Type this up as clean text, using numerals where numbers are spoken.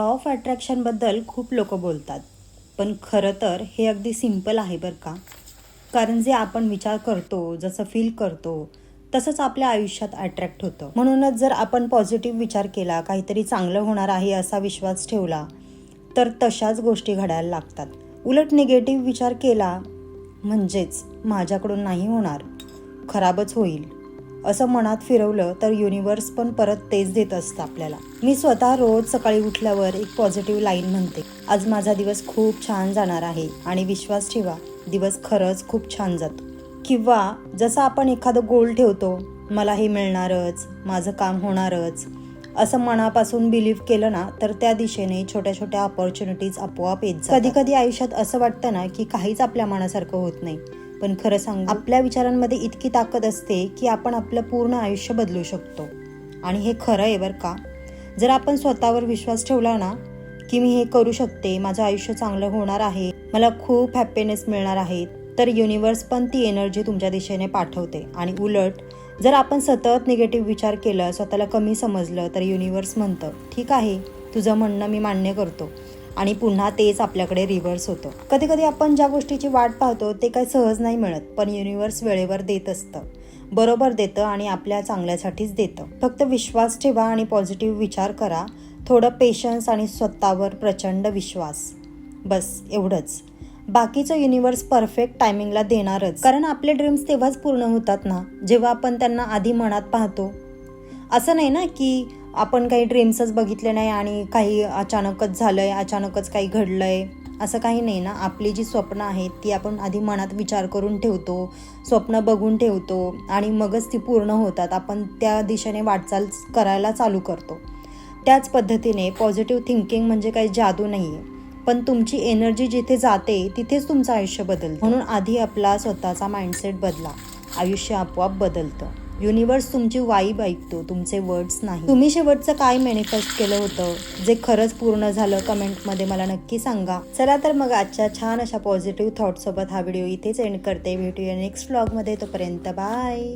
Law of अट्रॅक्शनबद्दल खूप लोक बोलतात, पण खरं तर हे अगदी सिंपल आहे बरं का. कारण जे आपण विचार करतो, जसं फील करतो, तसंच आपल्या आयुष्यात अट्रॅक्ट होतं. म्हणूनच जर आपण पॉझिटिव्ह विचार केला, काहीतरी चांगलं होणार आहे असा विश्वास ठेवला, तर तशाच गोष्टी घडायला लागतात. उलट निगेटिव्ह विचार केला म्हणजेच माझ्याकडून नाही होणार, खराबच होईल असं मनात फिरवलं तर युनिवर्स पण परत तेच देत असतं आपल्याला. मी स्वतः रोज सकाळी उठल्यावर एक पॉझिटिव्ह लाईन म्हणते, आज माझा दिवस खूप छान जाणार आहे आणि विश्वास ठेवा, दिवस खरंच खूप छान जातो. किंवा जसं आपण एखादं गोल ठेवतो, मला हे मिळणारच, माझं काम होणारच, असं मनापासून बिलीव्ह केलं ना, तर त्या दिशेने छोट्या छोट्या अपॉर्च्युनिटीज आपोआप येत जातात. कधी कधी आयुष्यात असं वाटतं ना की काहीच आपल्या मनासारखं होत नाही, पण खरं सांगू, आपल्या विचारांमध्ये इतकी ताकद असते की आपण आपलं पूर्ण आयुष्य बदलू शकतो. आणि हे खरं आहे बरं का. जर आपण स्वतःवर विश्वास ठेवला ना की मी हे करू शकते, माझं आयुष्य चांगलं होणार आहे, मला खूप हॅपीनेस मिळणार आहे, तर युनिवर्स पण ती एनर्जी तुमच्या दिशेने पाठवते. आणि उलट जर आपण सतत निगेटिव्ह विचार केला, स्वतःला कमी समजलं, तर युनिवर्स म्हणतं ठीक आहे, तुझं म्हणणं मी मान्य करतो, आणि पुन्हा तेच आपल्याकडे रिव्हर्स होतं. कधी कधी आपण ज्या गोष्टीची वाट पाहतो ते काही सहज नाही मिळत, पण युनिवर्स वेळेवर देत असतं, बरोबर देतं आणि आपल्या चांगल्यासाठीच देतं. फक्त विश्वास ठेवा आणि पॉझिटिव्ह विचार करा, थोडं पेशन्स आणि स्वतःवर प्रचंड विश्वास, बस एवढंच. बाकीचं युनिवर्स परफेक्ट टायमिंगला देणारच, कारण आपले ड्रीम्स तेव्हाच पूर्ण होतात ना जेव्हा आपण त्यांना आधी मनात पाहतो. असं नाही ना की आपण काही ड्रीम्सच बघितले नाही आणि काही अचानकच झालंय, अचानकच काही घडलंय, असं काही नाही ना. आपली जी स्वप्न आहेत ती आपण आधी मनात विचार करून ठेवतो, स्वप्न बघून ठेवतो आणि मगच ती पूर्ण होतात. आपण त्या दिशेने वाटचाल करायला चालू करतो. त्याच पद्धतीने पॉझिटिव्ह थिंकिंग म्हणजे काही जादू नाही आहे, पण तुमची एनर्जी जिथे जाते तिथेच तुमचं आयुष्य बदलतं. म्हणून आधी आपला स्वतःचा माइंडसेट बदला, आयुष्य आपोआप बदलतं. युनिवर्स तुमची वाईब ऐकतो, तुमचे वर्ड्स नाही. तुम्ही शेवटचं काय मॅनिफेस्ट केलं होतं, जे खरंच पूर्ण झालं, कमेंटमध्ये मला नक्की सांगा. चला तर मग आजच्या छान अशा पॉझिटिव्ह थॉटसोबत हा व्हिडिओ इथेच एंड करते. भेटूया नेक्स्ट व्लॉगमध्ये, तोपर्यंत बाय.